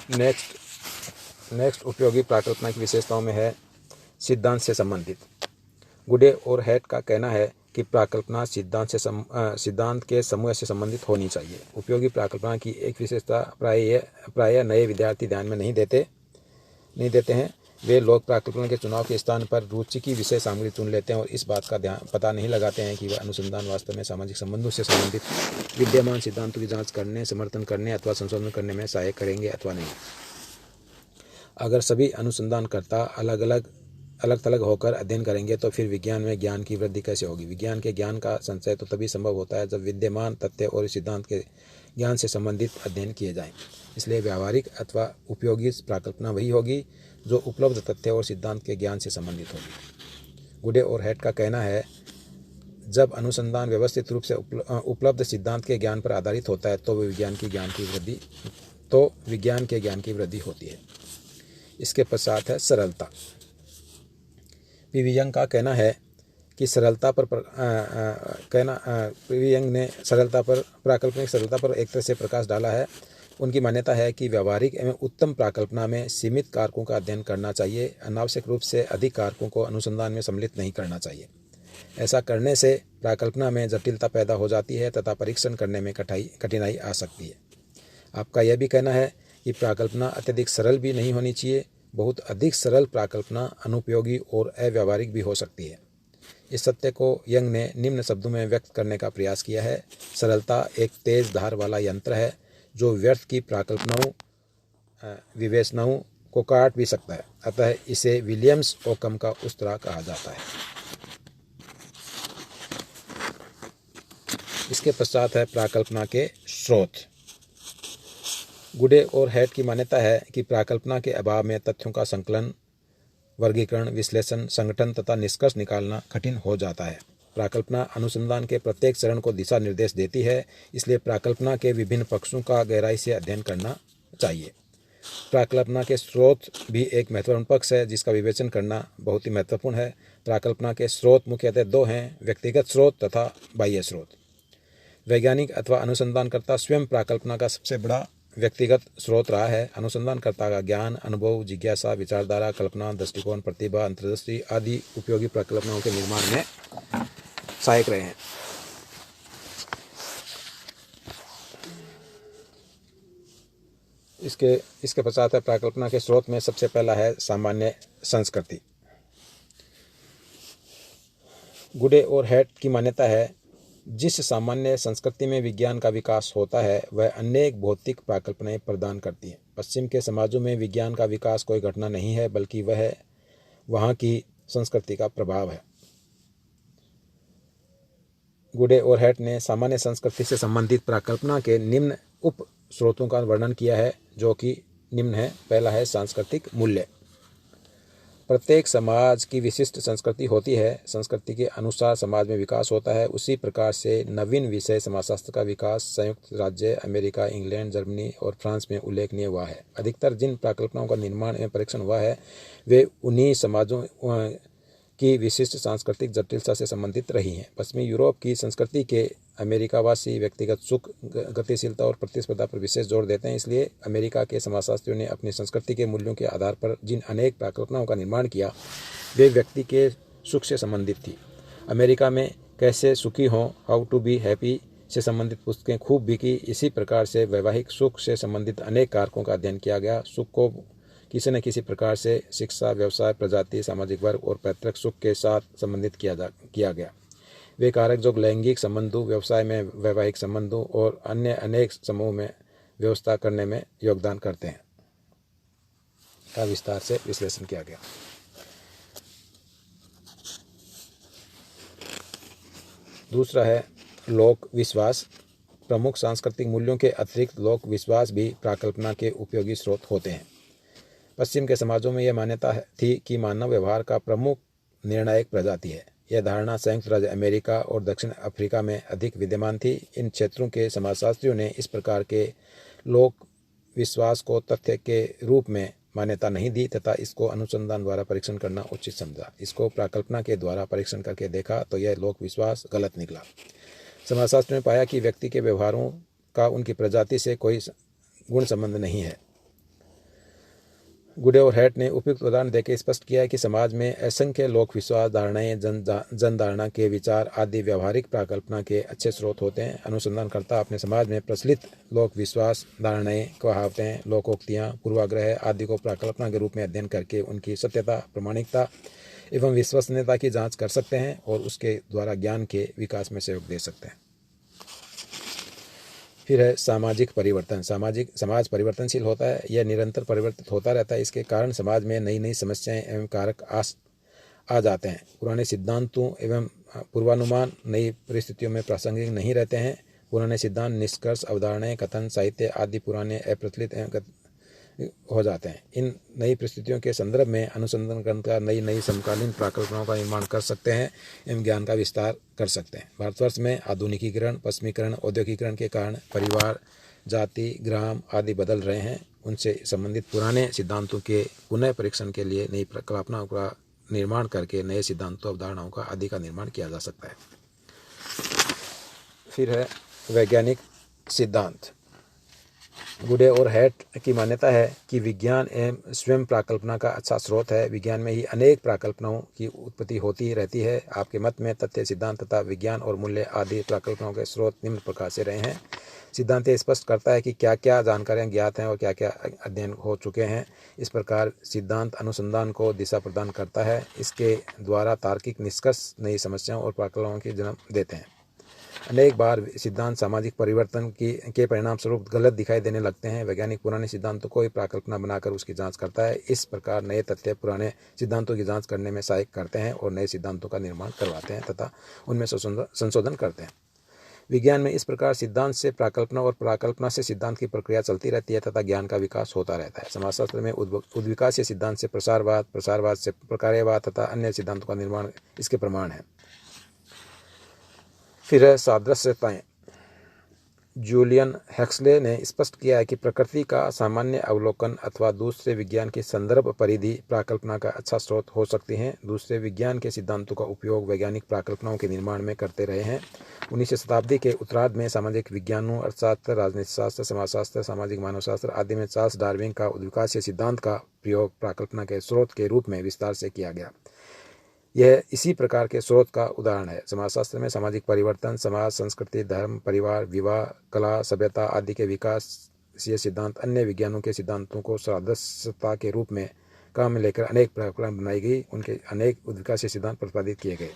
Next उपयोगी प्राकल्पना की विशेषताओं में है सिद्धांत से संबंधित। गुडे और हैट का कहना है कि प्राकल्पना सिद्धांत के समूह से संबंधित होनी चाहिए। उपयोगी प्राकल्पना की एक विशेषता प्रायः नए विद्यार्थी ध्यान में नहीं देते हैं। वे लोग प्राकल्पना के चुनाव के स्थान पर रुचि की विषय सामग्री चुन लेते हैं और इस बात का पता नहीं लगाते हैं कि वह अनुसंधान वास्तव में सामाजिक संबंधों से संबंधित विद्यमान सिद्धांतों की जांच करने, समर्थन करने अथवा संशोधन करने में सहायक करेंगे अथवा नहीं। अगर सभी अनुसंधानकर्ता अलग थलग होकर अध्ययन करेंगे तो फिर विज्ञान में ज्ञान की वृद्धि कैसे होगी। विज्ञान के ज्ञान का संचय तो तभी संभव होता है जब विद्यमान तथ्य और सिद्धांत के ज्ञान से संबंधित अध्ययन किए जाएं। इसलिए व्यावहारिक अथवा उपयोगी प्राकल्पना वही होगी जो उपलब्ध तथ्य और सिद्धांत के ज्ञान से संबंधित होगी। गुडे और हैट का कहना है जब अनुसंधान व्यवस्थित रूप से उपलब्ध सिद्धांत के ज्ञान पर आधारित होता है तो विज्ञान के ज्ञान की वृद्धि होती है। इसके पश्चात है सरलता। पीवी यंग का कहना है कि पीवी यंग ने प्राकल्पनिक सरलता पर एक तरह से प्रकाश डाला है। उनकी मान्यता है कि व्यावहारिक एवं उत्तम प्राकल्पना में सीमित कारकों का अध्ययन करना चाहिए। अनावश्यक रूप से अधिक कारकों को अनुसंधान में सम्मिलित नहीं करना चाहिए। ऐसा करने से प्राकल्पना में जटिलता पैदा हो जाती है तथा परीक्षण करने में कठिनाई आ सकती है। आपका यह भी कहना है कि प्राकल्पना अत्यधिक सरल भी नहीं होनी चाहिए। बहुत अधिक सरल प्राकल्पना अनुपयोगी और अव्यावहारिक भी हो सकती है। इस सत्य को यंग ने निम्न शब्दों में व्यक्त करने का प्रयास किया है। सरलता एक तेज धार वाला यंत्र है जो व्यर्थ की विवेचनाओं को काट भी सकता है। अतः इसे विलियम्स ओकम का उस्तरा कहा जाता है। इसके पश्चात है प्राकल्पना के स्रोत। गुडे और हैट की मान्यता है कि प्राकल्पना के अभाव में तथ्यों का संकलन, वर्गीकरण, विश्लेषण, संगठन तथा निष्कर्ष निकालना कठिन हो जाता है। प्राकल्पना अनुसंधान के प्रत्येक चरण को दिशा निर्देश देती है। इसलिए प्राकल्पना के विभिन्न पक्षों का गहराई से अध्ययन करना चाहिए। प्राकल्पना के स्रोत भी एक महत्वपूर्ण पक्ष है जिसका विवेचन करना बहुत ही महत्वपूर्ण है। प्राकल्पना के स्रोत मुख्यतः दो हैं, व्यक्तिगत स्रोत तथा बाह्य स्रोत। वैज्ञानिक अथवा अनुसंधानकर्ता स्वयं प्राकल्पना का सबसे बड़ा व्यक्तिगत स्रोत रहा है। अनुसंधानकर्ता का ज्ञान, अनुभव, जिज्ञासा, विचारधारा, कल्पना, दृष्टिकोण, प्रतिभा, अंतर्दृष्टि आदि उपयोगी प्राकल्पनाओं के निर्माण में सहायक रहे हैं। इसके पश्चात है प्राकल्पना के स्रोत में सबसे पहला है सामान्य संस्कृति। गुडे और हैट की मान्यता है जिस सामान्य संस्कृति में विज्ञान का विकास होता है वह अनेक भौतिक प्राकल्पनाएं प्रदान करती है। पश्चिम के समाजों में विज्ञान का विकास कोई घटना नहीं है बल्कि वह वहाँ की संस्कृति का प्रभाव है। गुडे और हैट ने सामान्य संस्कृति से संबंधित प्राकल्पना के निम्न उप स्रोतों का वर्णन किया है जो कि निम्न है। पहला है सांस्कृतिक मूल्य। प्रत्येक समाज की विशिष्ट संस्कृति होती है। संस्कृति के अनुसार समाज में विकास होता है। उसी प्रकार से नवीन विषय समाजशास्त्र का विकास संयुक्त राज्य अमेरिका, इंग्लैंड, जर्मनी और फ्रांस में उल्लेखनीय हुआ है। अधिकतर जिन प्राकल्पनाओं का निर्माण एवं परीक्षण हुआ है वे उन्हीं समाजों की विशिष्ट सांस्कृतिक जटिलता से संबंधित रही हैं। पश्चिमी यूरोप की संस्कृति के अमेरिकावासी व्यक्तिगत सुख, गतिशीलता और प्रतिस्पर्धा पर विशेष जोर देते हैं। इसलिए अमेरिका के समाजशास्त्रियों ने अपनी संस्कृति के मूल्यों के आधार पर जिन अनेक प्राकल्पनाओं का निर्माण किया वे व्यक्ति के सुख से संबंधित थी। अमेरिका में कैसे सुखी हों, हाउ टू बी हैप्पी से संबंधित पुस्तकें खूब बिकी। इसी प्रकार से वैवाहिक सुख से संबंधित अनेक कारकों का अध्ययन किया गया। सुख को किसी न किसी प्रकार से शिक्षा, व्यवसाय, प्रजाति, सामाजिक वर्ग और पैतृक सुख के साथ संबंधित किया गया। वे कारक जो लैंगिक संबंधों, व्यवसाय में वैवाहिक संबंधों और अन्य अनेक समूह में व्यवस्था करने में योगदान करते हैं का विस्तार से विश्लेषण किया गया। दूसरा है लोक विश्वास। प्रमुख सांस्कृतिक मूल्यों के अतिरिक्त लोक विश्वास भी प्राकल्पना के उपयोगी स्रोत होते हैं। पश्चिम के समाजों में यह मान्यता थी कि मानव व्यवहार का प्रमुख निर्णायक प्रजाति है। यह धारणा संयुक्त राज्य अमेरिका और दक्षिण अफ्रीका में अधिक विद्यमान थी। इन क्षेत्रों के समाजशास्त्रियों ने इस प्रकार के लोक विश्वास को तथ्य के रूप में मान्यता नहीं दी तथा इसको अनुसंधान द्वारा परीक्षण करना उचित समझा। इसको प्राकल्पना के द्वारा परीक्षण करके देखा तो यह लोक विश्वास गलत निकला। समाजशास्त्रियों ने पाया कि व्यक्ति के व्यवहारों का उनकी प्रजाति से कोई गुण संबंध नहीं है। गुडे और हैट ने उपयुक्त उदाहरण देकर स्पष्ट किया है कि समाज में असंख्य लोक विश्वास, धारणाएं, जनधारणा के विचार आदि व्यावहारिक प्राकल्पना के अच्छे स्रोत होते हैं। अनुसंधानकर्ता अपने समाज में प्रचलित लोक विश्वास, धारणाएं, कहावतें, लोकोक्तियां, पूर्वाग्रह आदि को प्राकल्पना के रूप में अध्ययन करके उनकी सत्यता, प्रामाणिकता एवं विश्वसनीयता की जांच कर सकते हैं और उसके द्वारा ज्ञान के विकास में सहयोग दे सकते हैं। फिर है सामाजिक परिवर्तन। समाज परिवर्तनशील होता है, यह निरंतर परिवर्तित होता रहता है। इसके कारण समाज में नई नई समस्याएं एवं कारक आ जाते हैं। पुराने सिद्धांतों एवं पूर्वानुमान नई परिस्थितियों में प्रासंगिक नहीं रहते हैं। पुराने सिद्धांत, निष्कर्ष, अवधारणाएं, कथन, साहित्य आदि पुराने अप्रचलित हो जाते हैं। इन नई परिस्थितियों के संदर्भ में अनुसंधानकर्ता नई नई समकालीन प्राकल्पनाओं का निर्माण कर सकते हैं एवं ज्ञान का विस्तार कर सकते हैं। भारतवर्ष में आधुनिकीकरण, पश्चिमीकरण, औद्योगिकीकरण के कारण परिवार, जाति, ग्राम आदि बदल रहे हैं। उनसे संबंधित पुराने सिद्धांतों के पुनः परीक्षण के लिए नई कल्पनाओं का निर्माण करके नए सिद्धांतों, अवधारणाओं का आदि का निर्माण किया जा सकता है। फिर है वैज्ञानिक सिद्धांत। गुडे और हैट की मान्यता है कि विज्ञान एवं स्वयं प्राकल्पना का अच्छा स्रोत है। विज्ञान में ही अनेक प्राकल्पनाओं की उत्पत्ति होती रहती है। आपके मत में तथ्य, सिद्धांत तथा विज्ञान और मूल्य आदि प्राकल्पनाओं के स्रोत निम्न प्रकार से रहे हैं। सिद्धांत स्पष्ट करता है कि क्या क्या जानकारियां ज्ञात हैं और क्या क्या अध्ययन हो चुके हैं। इस प्रकार सिद्धांत अनुसंधान को दिशा प्रदान करता है। इसके द्वारा तार्किक निष्कर्ष नई समस्याओं और प्राकल्पनाओं की जन्म देते हैं। अनेक बार सिद्धांत सामाजिक परिवर्तन के परिणाम स्वरूप गलत दिखाई देने लगते हैं। वैज्ञानिक पुराने सिद्धांतों को ही प्राकल्पना बनाकर उसकी जांच करता है। इस प्रकार नए तथ्य पुराने सिद्धांतों की जांच करने में सहायक करते हैं और नए सिद्धांतों का निर्माण करवाते हैं तथा उनमें संशोधन करते हैं। विज्ञान में इस प्रकार सिद्धांत से प्राकल्पना और प्राकल्पना से सिद्धांत की प्रक्रिया चलती रहती है तथा ज्ञान का विकास होता रहता है। समाजशास्त्र में उद्विकासीय सिद्धांत से प्रसारवाद, प्रसारवाद से प्रकार्यवाद तथा अन्य सिद्धांतों का निर्माण इसके प्रमाण है। फिर है सादृश्यताएं। जूलियन हक्सले ने स्पष्ट किया है कि प्रकृति का सामान्य अवलोकन अथवा दूसरे विज्ञान की संदर्भ परिधि प्राकल्पना का अच्छा स्रोत हो सकती हैं। दूसरे विज्ञान के सिद्धांतों का उपयोग वैज्ञानिक प्राकल्पनाओं के निर्माण में करते रहे हैं। 19वीं शताब्दी के उत्तरार्ध में सामाजिक विज्ञानों, अर्थशास्त्र, राजनीतिशास्त्र, समाजशास्त्र, सामाजिक मानवशास्त्र आदि में चार्ल्स डार्विन का उद्विकासीय सिद्धांत का प्रयोग प्राकल्पना के स्रोत के रूप में विस्तार से किया गया। यह इसी प्रकार के स्रोत का उदाहरण है। समाजशास्त्र में सामाजिक परिवर्तन, समाज, संस्कृति, धर्म, परिवार, विवाह, कला, सभ्यता आदि के विकासीय सिद्धांत अन्य विज्ञानों के सिद्धांतों को सादृश्यता के रूप में काम में लेकर अनेक प्राकल्पना बनाई गई। उनके अनेक उद्विकासीय सिद्धांत प्रतिपादित किए गए।